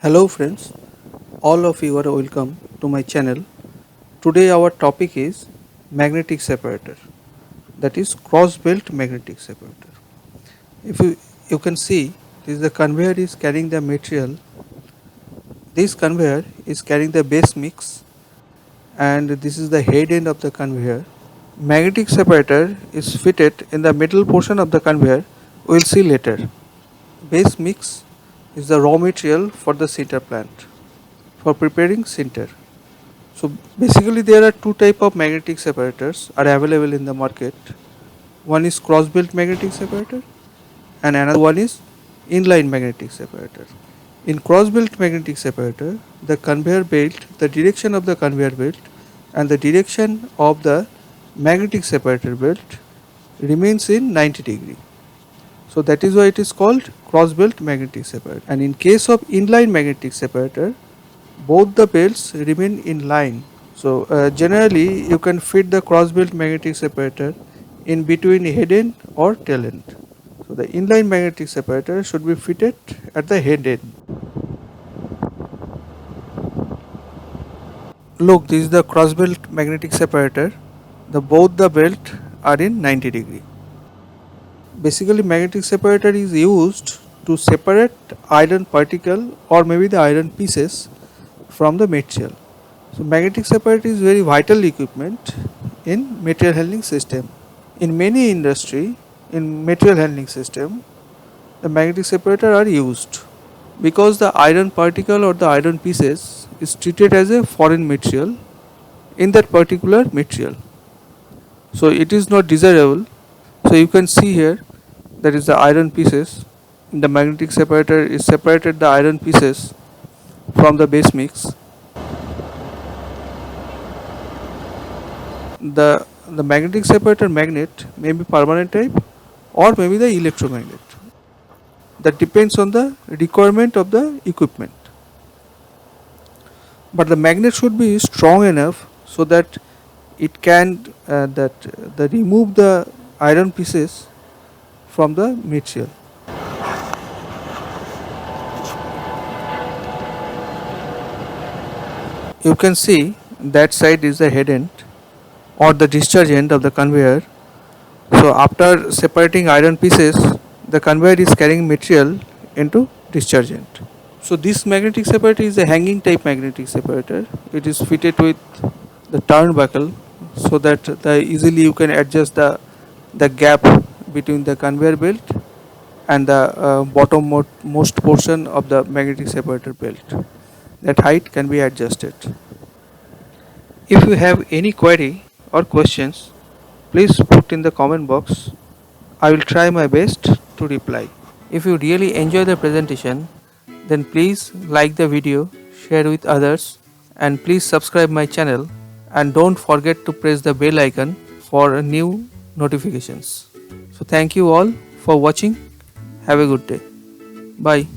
Hello friends, all of you are welcome to my channel. Today our topic is magnetic separator, that is cross belt magnetic separator. If you can see, this the conveyor is carrying the material. This conveyor is carrying the base mix and this is the head end of the conveyor. Magnetic separator is fitted in the middle portion of the conveyor. We'll see later. Base mix is the raw material for the sinter plant for preparing sinter. So basically there are two type of magnetic separators are available in the market. One is cross belt magnetic separator and another one is inline magnetic separator. In cross belt magnetic separator, the conveyor belt, the direction of the conveyor belt and the direction of the magnetic separator belt remains in 90 degree. So that is why it is called cross belt magnetic separator. And in case of inline magnetic separator, both the belts remain in line. So generally you can fit the cross belt magnetic separator in between head end or tail end. So the inline magnetic separator should be fitted at the head end. Look, this is the cross belt magnetic separator. Both the belt are in 90 degree. Basically magnetic separator is used to separate iron particle or maybe the iron pieces from the material. So magnetic separator is very vital equipment in material handling system. In many industry, in material handling system, the magnetic separator are used because the iron particle or the iron pieces is treated as a foreign material in that particular material. So it is not desirable. So you can see here that is the iron pieces. In the magnetic separator is separated the iron pieces from the base mix. The magnetic separator magnet may be permanent type or maybe the electromagnet. That depends on the requirement of the equipment. But the magnet should be strong enough so that it can the remove the iron pieces from the material. You can see that side is the head end or the discharge end of the conveyor. So after separating iron pieces, the conveyor is carrying material into discharge end. So this magnetic separator is a hanging type magnetic separator. It is fitted with the turnbuckle so that easily you can adjust the gap between the conveyor belt and the bottom most portion of the magnetic separator belt. That height can be adjusted. If you have any query or questions, please put in the comment box. I will try my best to reply. If you really enjoy the presentation, then please like the video, share with others, and please subscribe my channel and don't forget to press the bell icon for new notifications. So thank you all for watching. Have a good day. Bye.